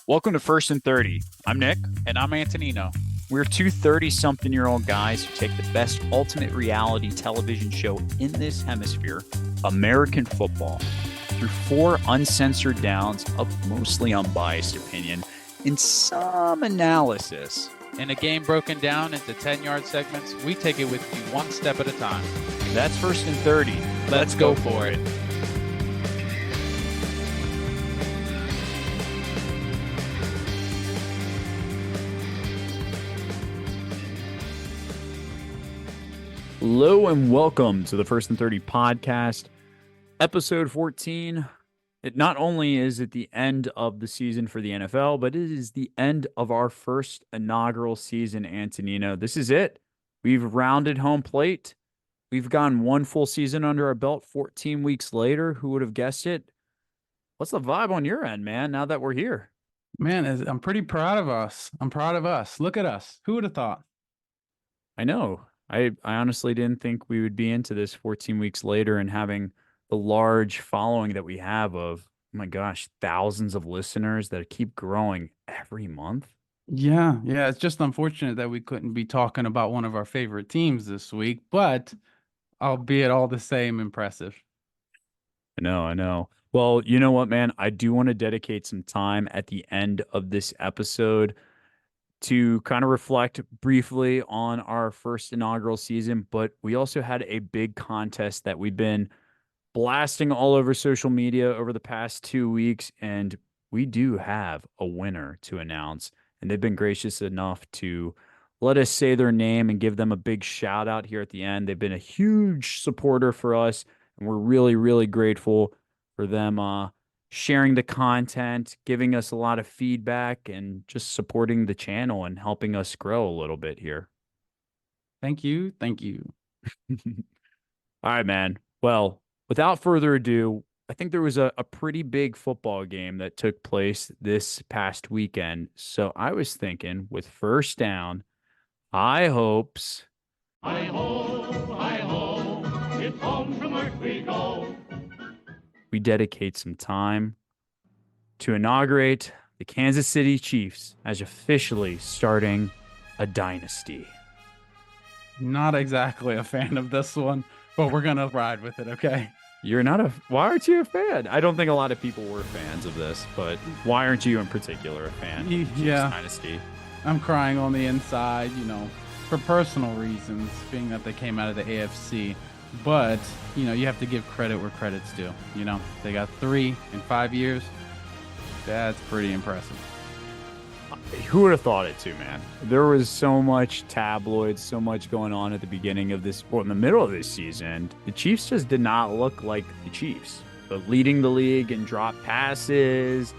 Welcome to First and 30. I'm Nick. And I'm Antonino. We're two 30-something-year-old guys who take the best ultimate reality television show in this hemisphere, American football, through four uncensored downs of mostly unbiased opinion and some analysis. In a game broken down into 10-yard segments, we take it with you one step at a time. That's First and 30. Let's go for it. Hello and welcome to the First and 30 podcast, episode 14. It not only is it the end of the season for the NFL, but it is the end of our first inaugural season, Antonino. This is it. We've rounded home plate. We've gone one full season under our belt 14 weeks later. Who would have guessed it? What's the vibe on your end, man, now that we're here? Man, I'm pretty proud of us. I'm proud of us. Look at us. Who would have thought? I know. I honestly didn't think we would be into this 14 weeks later and having the large following that we have of, oh my gosh, thousands of listeners that keep growing every month. Yeah. It's just unfortunate that we couldn't be talking about one of our favorite teams this week, but albeit all the same impressive. I know. Well, you know what, man? I do want to dedicate some time at the end of this episode to kind of reflect briefly on our first inaugural season, but we also had a big contest that we've been blasting all over social media over the past 2 weeks, and we do have a winner to announce, and they've been gracious enough to let us say their name and give them a big shout out here at the end. They've been a huge supporter for us, and we're really, really grateful for them sharing the content, giving us a lot of feedback, and just supporting the channel and helping us grow a little bit here. Thank you. All right, man. Well, without further ado, I think there was a pretty big football game that took place this past weekend. So I was thinking, with first down, high hopes. Hi ho, it's home from work we go. We dedicate some time to inaugurate the Kansas City Chiefs as officially starting a dynasty. Not exactly a fan of this one, but we're going to ride with it, okay? Why aren't you a fan? I don't think a lot of people were fans of this, but why aren't you in particular a fan of the Chiefs dynasty? I'm crying on the inside, for personal reasons, being that they came out of the AFC. But, you have to give credit where credit's due. They got 3 in 5 years. That's pretty impressive. Who would have thought it too, man? There was so much tabloids, so much going on at the beginning of this, or in the middle of this season. The Chiefs just did not look like the Chiefs. But leading the league in drop passes,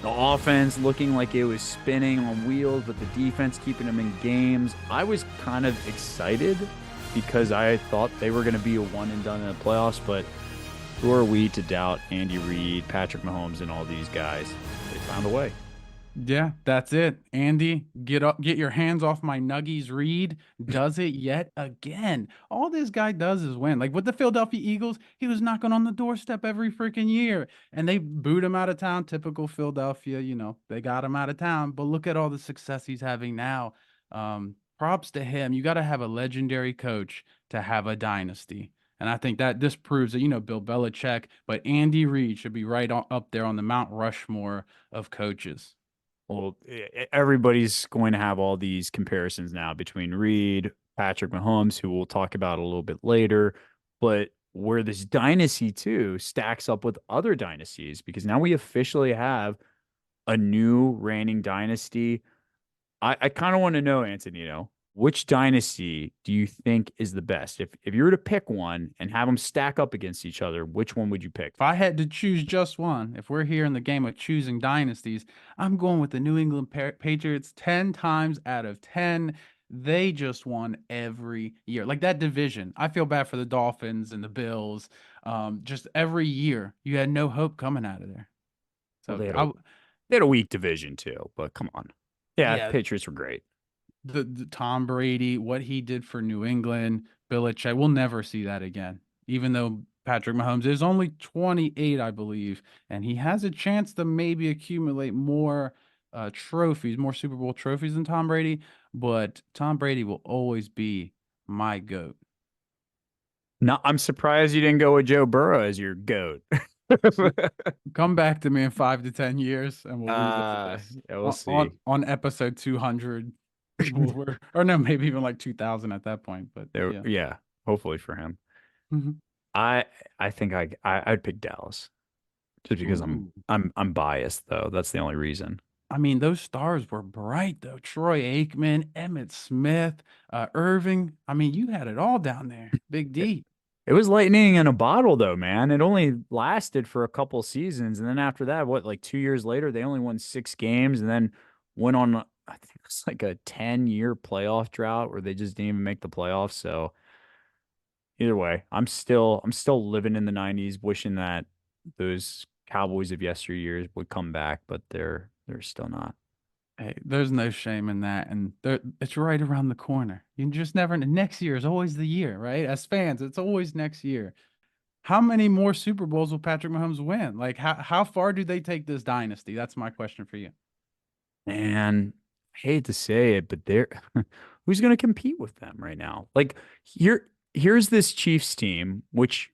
the offense looking like it was spinning on wheels, but the defense keeping them in games. I was kind of excited because I thought they were going to be a one and done in the playoffs, but who are we to doubt Andy Reid, Patrick Mahomes, and all these guys? They found a way. Yeah, that's it. Andy, get your hands off my nuggies. Reid does it yet again. All this guy does is win. Like with the Philadelphia Eagles, he was knocking on the doorstep every freaking year, and they booed him out of town. Typical Philadelphia, they got him out of town. But look at all the success he's having now. Props to him. You got to have a legendary coach to have a dynasty. And I think that this proves that, Bill Belichick, but Andy Reid should be right up there on the Mount Rushmore of coaches. Well, everybody's going to have all these comparisons now between Reid, Patrick Mahomes, who we'll talk about a little bit later, but where this dynasty too stacks up with other dynasties, because now we officially have a new reigning dynasty. I kind of want to know, Antonino, which dynasty do you think is the best? If you were to pick one and have them stack up against each other, which one would you pick? If I had to choose just one, if we're here in the game of choosing dynasties, I'm going with the New England Patriots 10 times out of 10. They just won every year. Like that division. I feel bad for the Dolphins and the Bills. Just every year, you had no hope coming out of there. So they had a weak division too, but come on. Yeah, the Patriots were great. The Tom Brady, what he did for New England, Belichick, we'll never see that again. Even though Patrick Mahomes is only 28, I believe, and he has a chance to maybe accumulate more trophies, more Super Bowl trophies than Tom Brady, but Tom Brady will always be my GOAT. No, I'm surprised you didn't go with Joe Burrow as your GOAT. Come back to me in 5 to 10 years, and we'll revisit this Yeah, we'll see. on episode 200. Or no, maybe even like 2000 at that point. But There, yeah. yeah, hopefully for him. Mhm. I I think I'd pick Dallas just because Ooh. I'm biased though. That's the only reason. I mean, those stars were bright though. Troy Aikman, Emmett Smith, Irving. I mean, you had it all down there. Big It, D. it was lightning in a bottle though, man. It only lasted for a couple seasons, and then after that, what, like 2 years later, they only won 6 games, and then went on, I think it was like a 10-year playoff drought where they just didn't even make the playoffs. So either way, I'm still living in the '90s, wishing that those Cowboys of yesteryears would come back, but they're still not. Hey, there's no shame in that, and it's right around the corner. You just never. Next year is always the year, right? As fans, it's always next year. How many more Super Bowls will Patrick Mahomes win? Like, how far do they take this dynasty? That's my question for you. And I hate to say it, but they're who's going to compete with them right now? Like here's this Chiefs team, which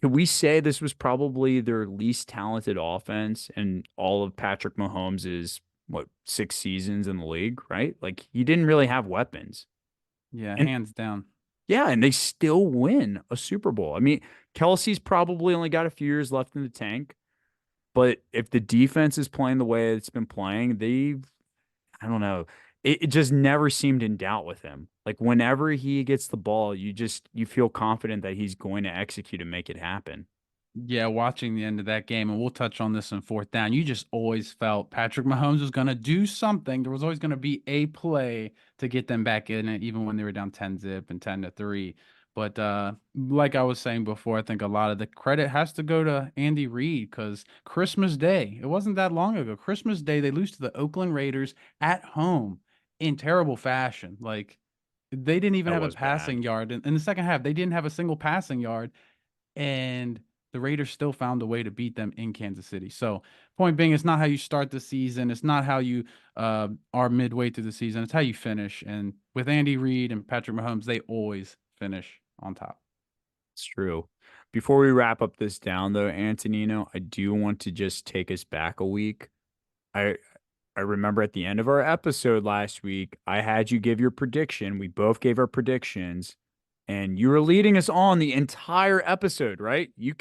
could we say this was probably their least talented offense in all of Patrick Mahomes' what, 6 seasons in the league, right? Like he didn't really have weapons. Yeah, And hands down. yeah, and they still win a Super Bowl. I mean, Kelsey's probably only got a few years left in the tank, but if the defense is playing the way it's been playing, I don't know. It just never seemed in doubt with him. Like whenever he gets the ball, you feel confident that he's going to execute and make it happen. Yeah, watching the end of that game, and we'll touch on this in fourth down. You just always felt Patrick Mahomes was going to do something. There was always going to be a play to get them back in it, even when they were down 10-zip and 10-3. But like I was saying before, I think a lot of the credit has to go to Andy Reid because Christmas Day, it wasn't that long ago. Christmas Day, they lose to the Oakland Raiders at home in terrible fashion. Like they didn't even That have a was bad. passing yard in the second half. They didn't have a single passing yard, and the Raiders still found a way to beat them in Kansas City. So, point being, it's not how you start the season. It's not how you are midway through the season. It's how you finish. And with Andy Reid and Patrick Mahomes, they always finish on top. It's true. Before we wrap up this down, though, Antonino, I do want to just take us back a week. I I remember at the end of our episode last week, I had you give your prediction. We both gave our predictions, and you were leading us on the entire episode, right? You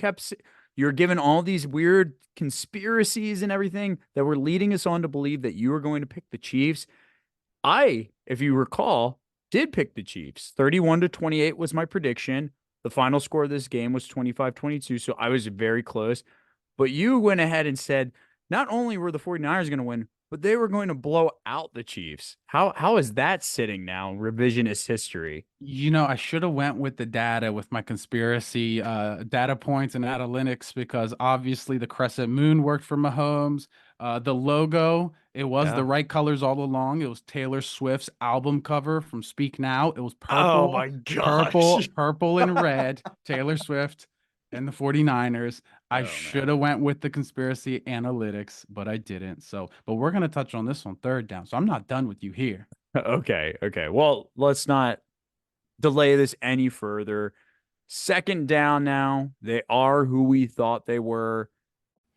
were giving all these weird conspiracies and everything that were leading us on to believe that you were going to pick the Chiefs. I, if you recall, did pick the Chiefs. 31-28 was my prediction. The final score of this game was 25-22, so I was very close. But you went ahead and said not only were the 49ers going to win, but they were going to blow out the Chiefs. How is that sitting now in revisionist history? I should have went with the data with my conspiracy data points and analytics because obviously the crescent moon worked for Mahomes. The logo, it was the Yeah. right colors all along. It was Taylor Swift's album cover from Speak Now. It was Oh purple, my gosh. purple and red. Taylor Swift and the 49ers. I Oh should man. have went with the conspiracy analytics, but I didn't. So, but we're gonna touch on this on third down. So I'm not done with you here. Okay. Okay. Well, let's not delay this any further. Second down now. They are who we thought they were.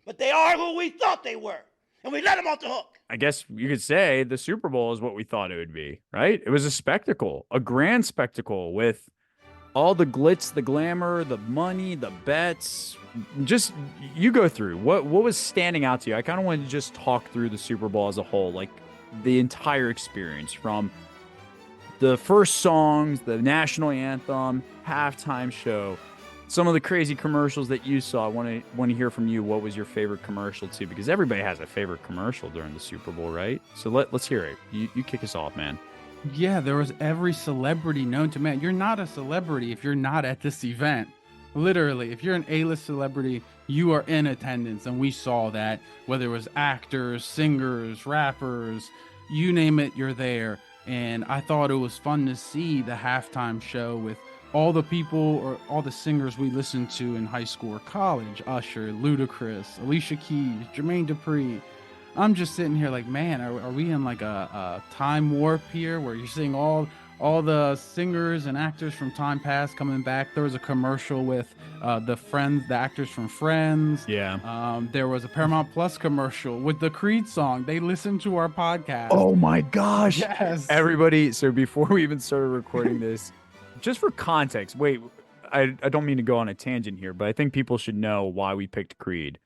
But they are who we thought they were, and we let them off the hook. I guess you could say the Super Bowl is what we thought it would be, right? It was a spectacle, a grand spectacle with all the glitz, the glamour, the money, the bets. Just you go through what was standing out to you. I kind of wanted to just talk through the Super Bowl as a whole, like the entire experience from the first songs, the national anthem, halftime show, some of the crazy commercials that you saw. I want to hear from you. What was your favorite commercial too? Because everybody has a favorite commercial during the Super Bowl, right? So let's hear it. You kick us off, man. Yeah, there was every celebrity known to man. You're not a celebrity if you're not at this event. Literally, if you're an A-list celebrity, you are in attendance, and we saw that. Whether it was actors, singers, rappers, you name it, you're there. And I thought it was fun to see the halftime show with all the people or all the singers we listened to in high school or college. Usher, Ludacris, Alicia Keys, Jermaine Dupri. I'm just sitting here like, man, are we in like a time warp here where you're seeing all the singers and actors from time past coming back? There was a commercial with the actors from Friends. Yeah. There was a Paramount Plus commercial with the Creed song. They listened to our podcast. Oh my gosh. Yes. Everybody, so before we even started recording this, just for context, wait, I don't mean to go on a tangent here, but I think people should know why we picked Creed.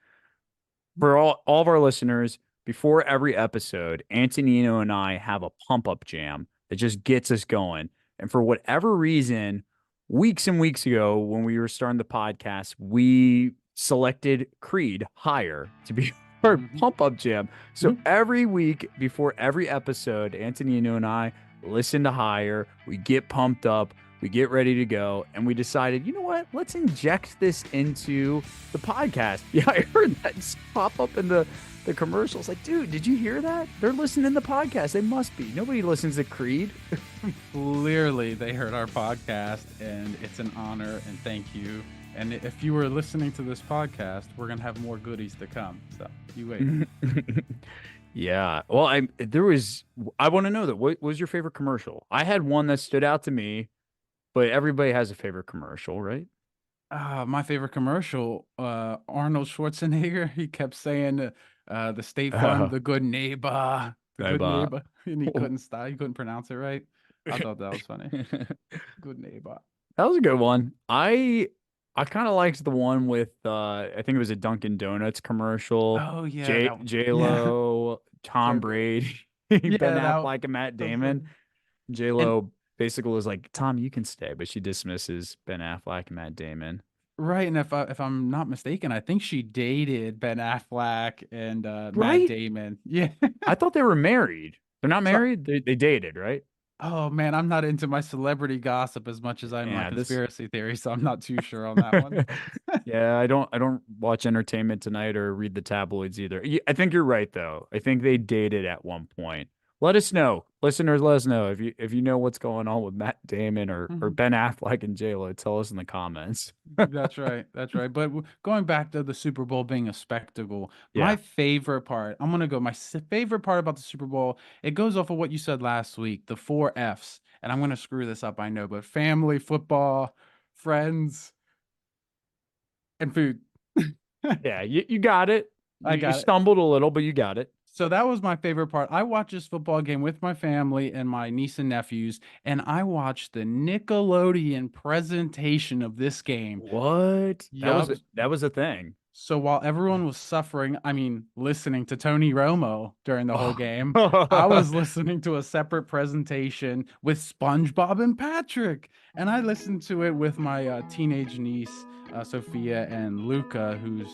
For all of our listeners, before every episode, Antonino and I have a pump up jam that just gets us going. And for whatever reason, weeks and weeks ago, when we were starting the podcast, we selected Creed higher to be our pump up jam. So every week before every episode, Antonino and I listen to higher, we get pumped up, we get ready to go, and we decided, you know what? Let's inject this into the podcast. Yeah, I heard that just pop up in the commercials. Like, dude, did you hear that? They're listening to the podcast. They must be. Nobody listens to Creed. Clearly, they heard our podcast, and it's an honor, and thank you. And if you were listening to this podcast, we're gonna have more goodies to come. So you wait. Yeah. Well, I want to know that. What was your favorite commercial? I had one that stood out to me, but everybody has a favorite commercial, right? My favorite commercial, Arnold Schwarzenegger. He kept saying, "The State Farm, the good neighbor, the good Neighbor. neighbor," and he couldn't stop. He couldn't pronounce it right. I thought that was funny. Good neighbor. That was a good one. I kind of liked the one with I think it was a Dunkin' Donuts commercial. Oh yeah, J that one. J Lo, Tom So good. Brady, Yeah, Ben that Affleck, and Matt so Damon. funny. J And Lo basically was like, "Tom, you can stay," but she dismisses Ben Affleck and Matt Damon. right, and if I'm not mistaken, I think she dated Ben Affleck and Matt Right? Damon. Yeah. I thought they were married. They're not So, married. They dated, right? oh man, I'm not into my celebrity gossip as much as I am my Yeah, this. conspiracy theory, so I'm not too sure on that one. Yeah, I don't watch Entertainment Tonight or read the tabloids either. I think you're right though. I think they dated at one point. Let us know, listeners. Let us know if you know what's going on with Matt Damon or Mhm. Ben Affleck and J-Lo. Tell us in the comments. That's right. That's right. But going back to the Super Bowl being a spectacle, my Yeah. favorite part, I'm gonna go. My favorite part about the Super Bowl, it goes off of what you said last week, the four F's. And I'm gonna screw this up, I know, but family, football, friends, and food. Yeah, you got it. I You got it. stumbled a little, but you got it. So that was my favorite part. I watched this football game with my family and my niece and nephews, and I watched the Nickelodeon presentation of this game. What? Yup. That was a thing. So while everyone was suffering, I mean, listening to Tony Romo during the whole game, I Oh. was listening to a separate presentation with SpongeBob and Patrick. And I listened to it with my teenage niece, Sophia, and Luca, who's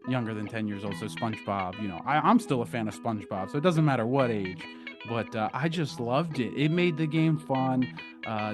younger than 10 years old. So SpongeBob, I'm still a fan of SpongeBob, so it doesn't matter what age. But I just loved it. It made the game fun.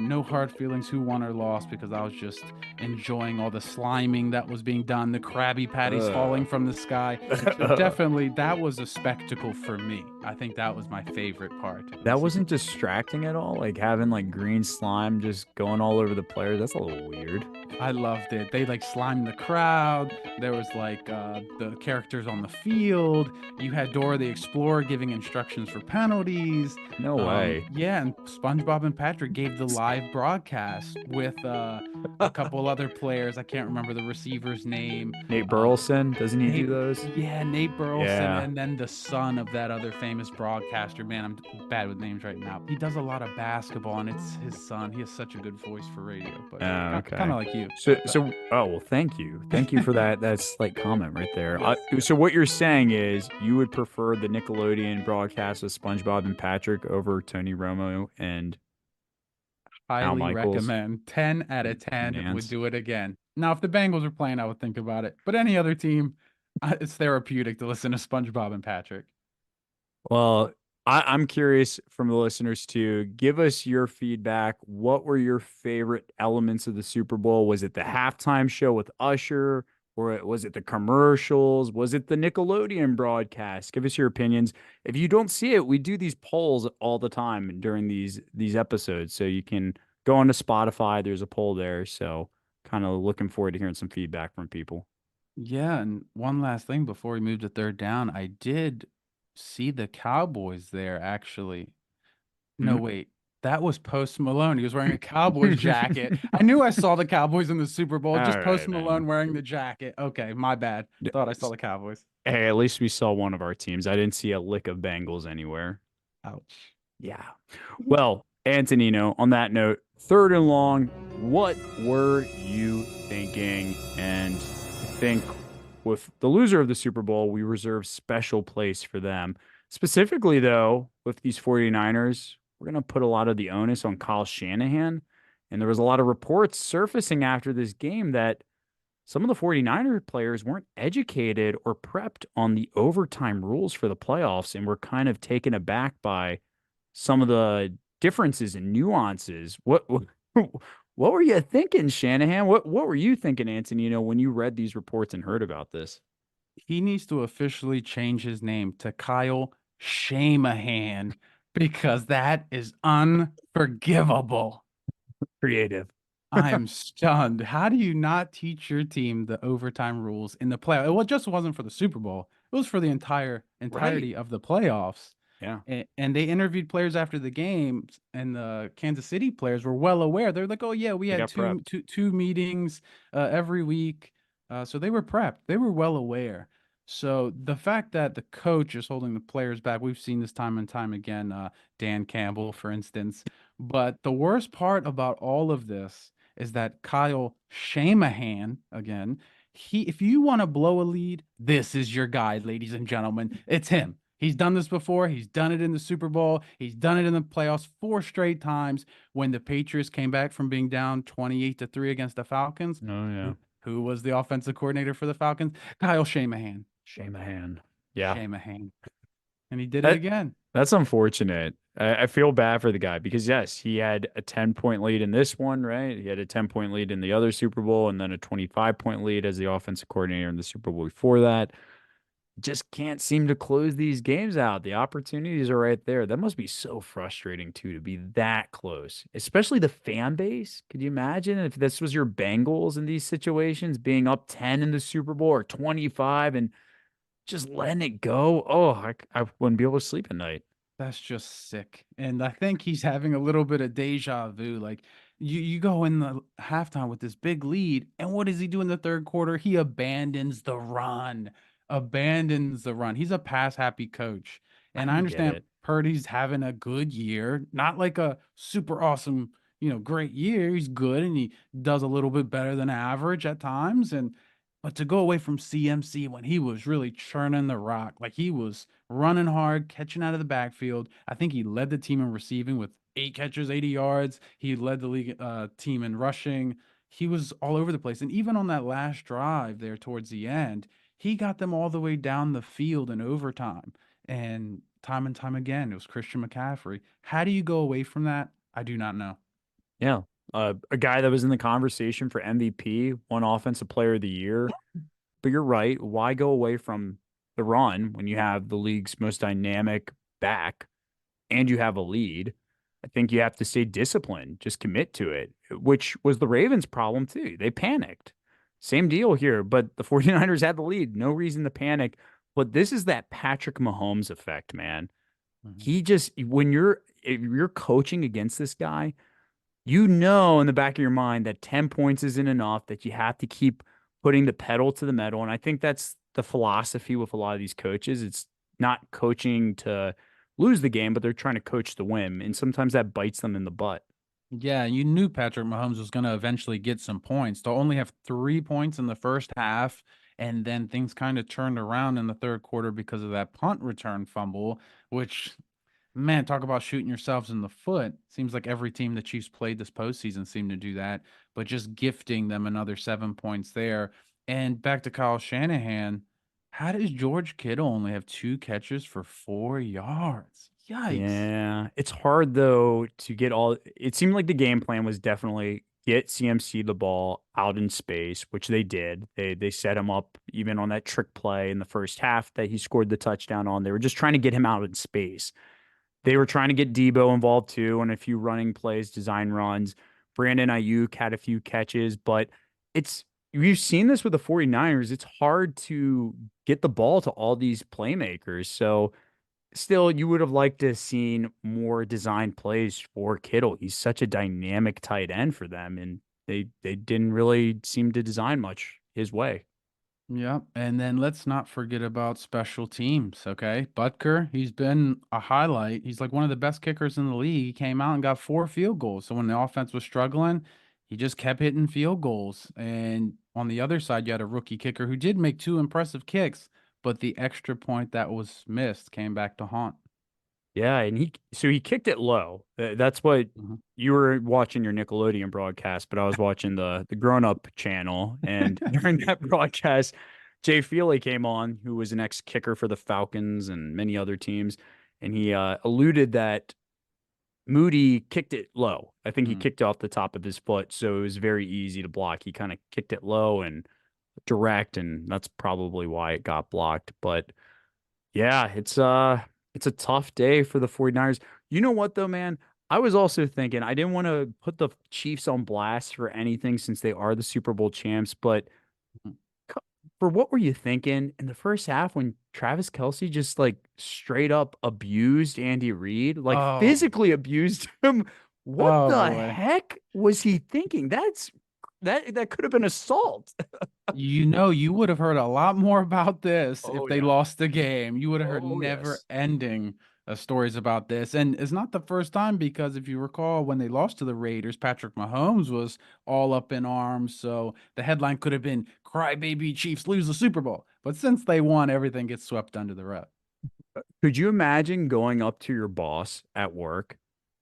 No hard feelings who won or lost because I was just enjoying all the sliming that was being done, the Krabby Patties falling from the sky. So definitely, that was a spectacle for me. I think that was my favorite part. That wasn't distracting at all. Like having like green slime just going all over the players. That's a little weird. I loved it. They like slimed the crowd. There was like the characters on the field. You had Dora the Explorer giving instructions for penalties. No way. Yeah, and SpongeBob and Patrick gave the live broadcast with a couple other players. I can't remember the receiver's name. Nate Burleson, doesn't he do those? Yeah, Nate Burleson, Yeah. and then the son of that other famous broadcaster. Man, I'm bad with names right now. He does a lot of basketball, and it's his son. He has such a good voice for radio, but Oh, okay. kind of like you. So oh well, thank you for that. That's like comment right there. So what you're saying is you would prefer the Nickelodeon broadcast of SpongeBob and Patrick over Tony Romo and Al Highly Michaels. recommend. 10 out of 10 would Nance. do it again. Now, if the Bengals were playing, I would think about it. But any other team, it's therapeutic to listen to SpongeBob and Patrick. Well, I'm curious from the listeners too. Give us your feedback. What were your favorite elements of the Super Bowl? Was it the halftime show with Usher? Or was it the commercials? Was it the Nickelodeon broadcast? Give us your opinions. If you don't see it, we do these polls all the time during these episodes. So you can go onto Spotify. There's a poll there. So kind of looking forward to hearing some feedback from people. Yeah, and one last thing before we move to third down, I did see the Cowboys there, actually. No, Hmm? wait. That was Post Malone. He was wearing a Cowboys jacket. I knew I saw the Cowboys in the Super Bowl. All Just Post right, Malone man. wearing the jacket. Okay, my bad. Thought I saw the Cowboys. Hey, at least we saw one of our teams. I didn't see a lick of Bengals anywhere. Ouch. Yeah. Well, Antonino, on that note, third and long, what were you thinking? And I think with the loser of the Super Bowl, we reserve special place for them. Specifically, though, with these 49ers, we're going to put a lot of the onus on Kyle Shanahan. And there was a lot of reports surfacing after this game that some of the 49er players weren't educated or prepped on the overtime rules for the playoffs and were kind of taken aback by some of the differences and nuances. What were you thinking, Shanahan? What were you thinking, Antonino, when you read these reports and heard about this? He needs to officially change his name to Kyle Shamahan because that is unforgivable. Creative. I am stunned. How do you not teach your team the overtime rules in the playoff? Well, it just wasn't for the Super Bowl. It was for the Right. entirety of the playoffs. Yeah. And they interviewed players after the game, and the Kansas City players were well aware. They're like, "Oh yeah, we They had got prepped. two meetings every week." So they were prepped. They were well aware. So the fact that the coach is holding the players back, we've seen this time and time again. Dan Campbell, for instance. But the worst part about all of this is that Kyle Shanahan, again, if you want to blow a lead, this is your guy, ladies and gentlemen. It's him. He's done this before. He's done it in the Super Bowl. He's done it in the playoffs 4 straight times when the Patriots came back from being down 28-3 against the Falcons. Oh yeah. Who was the offensive coordinator for the Falcons? Kyle Shanahan. Shanahan. Yeah. Shanahan. And he did it That again. that's unfortunate. I feel bad for the guy because yes, he had a 10-point lead in this one, right? He had a 10-point lead in the other Super Bowl and then a 25-point lead as the offensive coordinator in the Super Bowl before that. Just can't seem to close these games out. The opportunities are right there. That must be so frustrating too to be that close, especially the fan base. Could you imagine if this was your Bengals in these situations, being up 10 in the Super Bowl or 25 and just letting it go? Oh, I wouldn't be able to sleep at night. That's just sick. And I think he's having a little bit of deja vu. Like you go in the halftime with this big lead, and what does he do in the third quarter? He abandons the run. Abandons the run. He's a pass happy coach. I And I don't get understand it. Purdy's having a good year, not like a super awesome, great year. He's good and he does a little bit better than average at times. But to go away from CMC when he was really churning the rock, like he was running hard, catching out of the backfield. I think he led the team in receiving with 8 catches, 80 yards. He led the league team in rushing. He was all over the place. And even on that last drive there towards the end, he got them all the way down the field in overtime. And time again, it was Christian McCaffrey. How do you go away from that? I do not know. Yeah. A guy that was in the conversation for MVP, one offensive player of the year. But you're right. Why go away from the run when you have the league's most dynamic back and you have a lead? I think you have to stay disciplined, just commit to it, which was the Ravens' problem too. They panicked. Same deal here, but the 49ers had the lead. No reason to panic. But this is that Patrick Mahomes effect, man. Mhm. He just, if you're coaching against this guy, you know in the back of your mind that 10 points isn't enough, that you have to keep putting the pedal to the metal. And I think that's the philosophy with a lot of these coaches. It's not coaching to lose the game, but they're trying to coach to win. And sometimes that bites them in the butt. Yeah, you knew Patrick Mahomes was going to eventually get some points. To only have 3 points in the first half, and then things kind of turned around in the third quarter because of that punt return fumble, which, man, talk about shooting yourselves in the foot. Seems like every team the Chiefs played this postseason seemed to do that, but just gifting them another 7 points there. And back to Kyle Shanahan, how does George Kittle only have 2 catches for 4 yards? Yikes. Yeah. It's hard though to get all it seemed like the game plan was definitely get CMC the ball out in space, which they did. They set him up even on that trick play in the first half that he scored the touchdown on. They were just trying to get him out in space. They were trying to get Debo involved too on a few running plays, design runs. Brandon Ayuk had a few catches, but it's we've seen this with the 49ers. It's hard to get the ball to all these playmakers. So still, you would have liked to have seen more design plays for Kittle. He's such a dynamic tight end for them, and they didn't really seem to design much his way. Yep. And then let's not forget about special teams, okay? Butker, he's been a highlight. He's like one of the best kickers in the league. He came out and got 4 field goals. So when the offense was struggling, he just kept hitting field goals. And on the other side, you had a rookie kicker who did make 2 impressive kicks, but the extra point that was missed came back to haunt. Yeah, and he kicked it low. That's what Mhm. you were watching your Nickelodeon broadcast, but I was watching the grown up channel. And during that broadcast, Jay Feely came on, who was an ex kicker for the Falcons and many other teams, and he alluded that Moody kicked it low. I think he Mm. kicked off the top of his foot, so it was very easy to block. He kind of kicked it low and direct, and that's probably why it got blocked. But yeah, it's a tough day for the 49ers. You know what though, man? I was also thinking I didn't want to put the Chiefs on blast for anything since they are the Super Bowl champs, but co- for what were you thinking in the first half when Travis Kelsey just like straight up abused Andy Reid, like Oh, physically abused him? What oh the boy. heck was he thinking? That could have been assault. You would have heard a lot more about this if Oh they yeah. lost the game. You would have heard Oh yes. never-ending stories about this. And it's not the first time because if you recall, when they lost to the Raiders, Patrick Mahomes was all up in arms. So the headline could have been "Crybaby Chiefs lose the Super Bowl." But since they won, everything gets swept under the rug. Could you imagine going up to your boss at work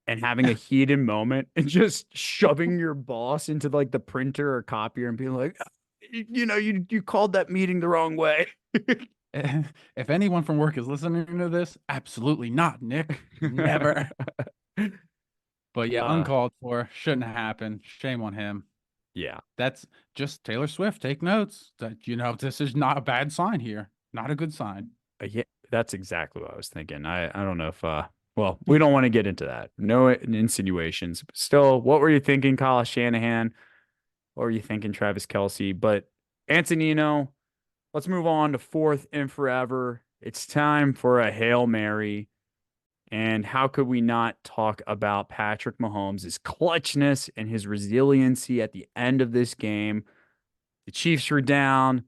and having a heated moment and just shoving your boss into like the printer or copier and being like, you called that meeting the wrong way. If anyone from work is listening to this, absolutely not, Nick. Never. But yeah, uh, uncalled for. Shouldn't happen. Shame on him. yeah, That's just Taylor Swift. Take notes that, this is not a bad sign here. Not a good sign. yeah, that's exactly what I was thinking. I don't know if well, we don't want to get into that. No insinuations. Still, what were you thinking, Kyle Shanahan? What were you thinking, Travis Kelsey? But Antonino, let's move on to fourth and forever. It's time for a Hail Mary. And how could we not talk about Patrick Mahomes' his clutchness and his resiliency at the end of this game? The Chiefs were down.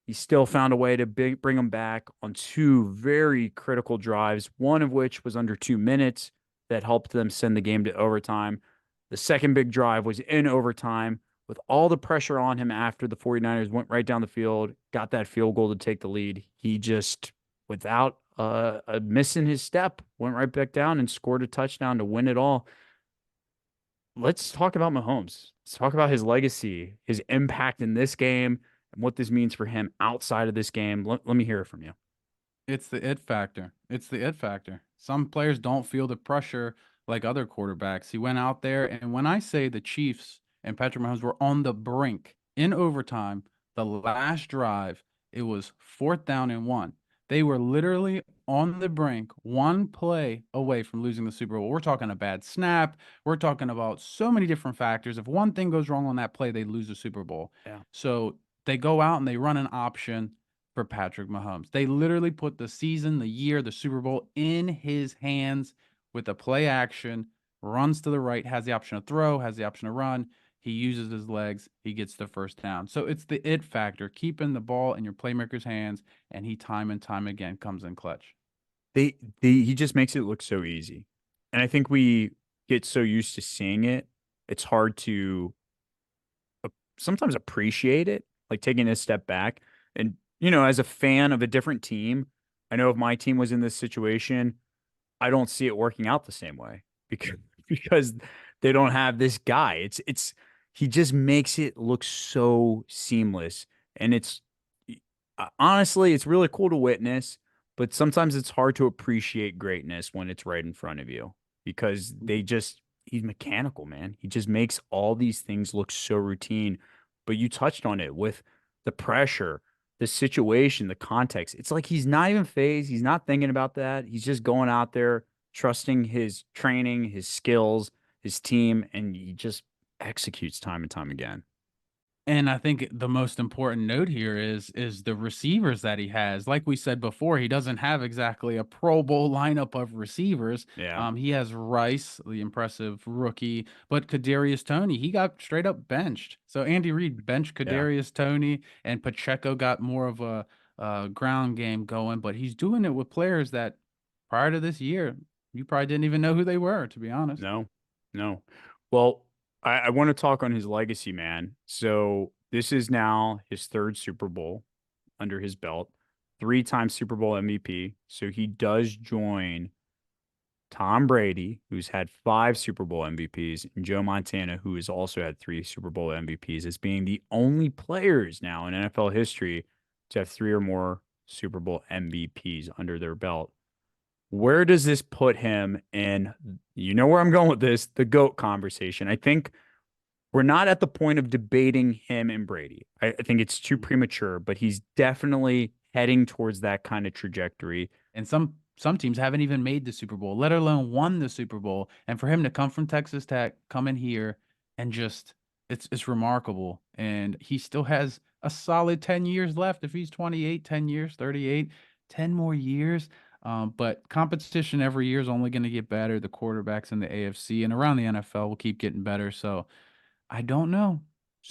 He still found a way to bring them back on 2 very critical drives, one of which was under 2 minutes that helped them send the game to overtime. The second big drive was in overtime with all the pressure on him after the 49ers went right down the field, got that field goal to take the lead. He just, without a miss in his step, went right back down and scored a touchdown to win it all. Let's talk about Mahomes. Let's talk about his legacy, his impact in this game, and what this means for him outside of this game. Let me hear it from you. It's the it factor. It's the it factor. Some players don't feel the pressure like other quarterbacks. He went out there, and when I say the Chiefs and Patrick Mahomes were on the brink in overtime, the last drive, it was 4th down and 1. They were literally on the brink, one play away from losing the Super Bowl. We're talking a bad snap. We're talking about so many different factors. If one thing goes wrong on that play, they lose the Super Bowl. Yeah. So they go out and they run an option for Patrick Mahomes. They literally put the season, the year, the Super Bowl in his hands with a play action, runs to the right, has the option to throw, has the option to run. He uses his legs, he gets the first down. So it's the it factor, keeping the ball in your playmaker's hands, and he time and time again comes in clutch. He just makes it look so easy. And I think we get so used to seeing it, it's hard to sometimes appreciate it, like taking a step back. And, as a fan of a different team, I know if my team was in this situation, I don't see it working out the same way because because they don't have this guy. It's he just makes it look so seamless, and it's honestly it's really cool to witness, but sometimes it's hard to appreciate greatness when it's right in front of you because he's mechanical, man. He just makes all these things look so routine. But you touched on it with the pressure, the situation, the context. It's like he's not even phased. He's not thinking about that. He's just going out there, trusting his training, his skills, his team, and he just executes time and time again. And I think the most important note here is the receivers that he has. Like we said before, he doesn't have exactly a Pro Bowl lineup of receivers. Yeah. He has Rice, the impressive rookie, but Kadarius Toney, he got straight up benched. So Andy Reid benched Yeah. Kadarius Toney, and Pacheco got more of a ground game going. But he's doing it with players that prior to this year, you probably didn't even know who they were, to be honest. No, no. Well, I want to talk on his legacy, man. So this is now his third Super Bowl under his belt, 3-time Super Bowl MVP. So he does join Tom Brady, who's had 5 Super Bowl MVPs, and Joe Montana, who has also had 3 Super Bowl MVPs, as being the only players now in NFL history to have 3 or more Super Bowl MVPs under their belt. Where does this put him in, you know where I'm going with this, the GOAT conversation? I think we're not at the point of debating him and Brady. I think it's too premature, but he's definitely heading towards that kind of trajectory. And some teams haven't even made the Super Bowl, let alone won the Super Bowl. And for him to come from Texas Tech, come in here and just it's remarkable. And he still has a solid 10 years left. If he's 28, 10 years, 38, 10 more years. But competition every year is only going to get better. The quarterbacks in the AFC and around the NFL will keep getting better. So I don't know.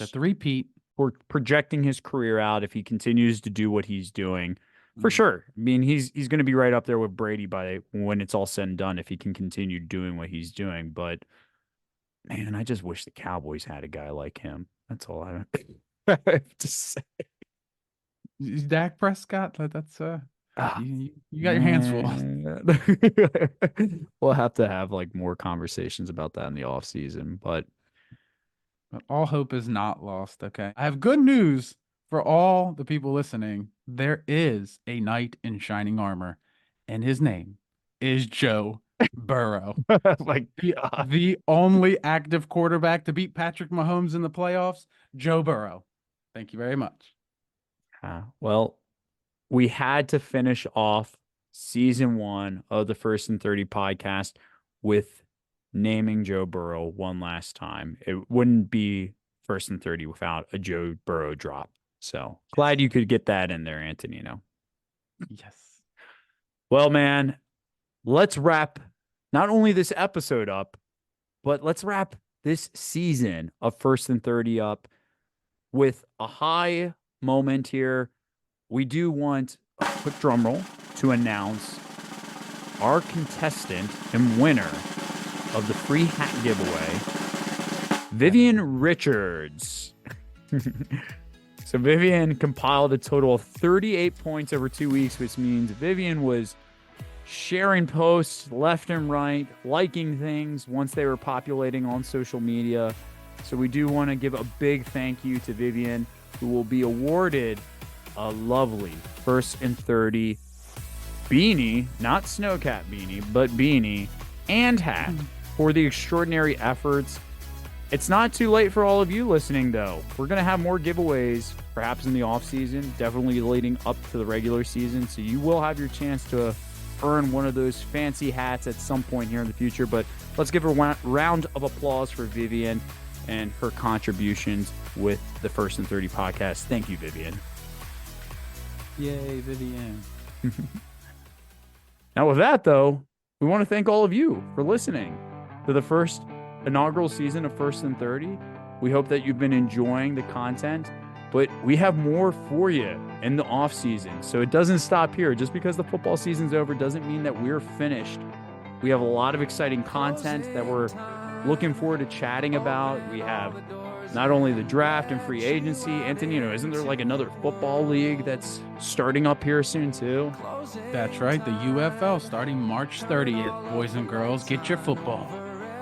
The three-peat. We're projecting his career out if he continues to do what he's doing. For Mhm. sure. I mean, he's going to be right up there with Brady by when it's all said and done if he can continue doing what he's doing. But man, I just wish the Cowboys had a guy like him. That's all I have to say. Is Dak Prescott? That's Ah, you got your hands full. We'll have to have like more conversations about that in the off season. But But all hope is not lost, okay? I have good news for all the people listening. There is a knight in shining armor, and his name is Joe Burrow. like, The only active quarterback to beat Patrick Mahomes in the playoffs, Joe Burrow. Thank you very much. well, we had to finish off season 1 of the First and 30 podcast with naming Joe Burrow one last time. It wouldn't be First and 30 without a Joe Burrow drop. So glad you could get that in there, Antonino. Yes. Well, man, let's wrap not only this episode up, but let's wrap this season of First and 30 up with a high moment here. We do want a quick drum roll to announce our contestant and winner of the free hat giveaway, Vivian Richards. So Vivian compiled a total of 38 points over 2 weeks, which means Vivian was sharing posts left and right, liking things once they were populating on social media. So we do want to give a big thank you to Vivian, who will be awarded a lovely First and 30 beanie, not snowcat beanie, but beanie and hat for the extraordinary efforts. It's not too late for all of you listening, though. We're going to have more giveaways, perhaps in the off season, definitely leading up to the regular season. So you will have your chance to earn one of those fancy hats at some point here in the future. But let's give a round of applause for Vivian and her contributions with the First and 30 podcast. Thank you, Vivian. Yay, Vivian. Now, with that, though, we want to thank all of you for listening to the first inaugural season of First and 30. We hope that you've been enjoying the content, but we have more for you in the off season. So it doesn't stop here. Just because the football season's over doesn't mean that we're finished. We have a lot of exciting content that we're looking forward to chatting about. We have not only the draft and free agency. Antonino, isn't there like another football league that's starting up here soon too? That's right. The UFL starting March 30th. Boys and girls, get your football.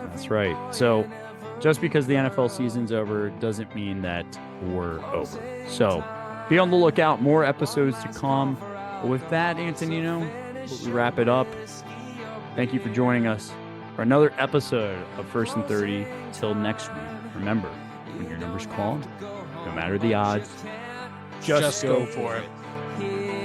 That's right. So just because the NFL season's over doesn't mean that we're over. So be on the lookout. More episodes to come. But with that, Antonino, we wrap it up. Thank you for joining us for another episode of First and 30. Till next week, remember, when your number's called, no matter the odds, just go for it.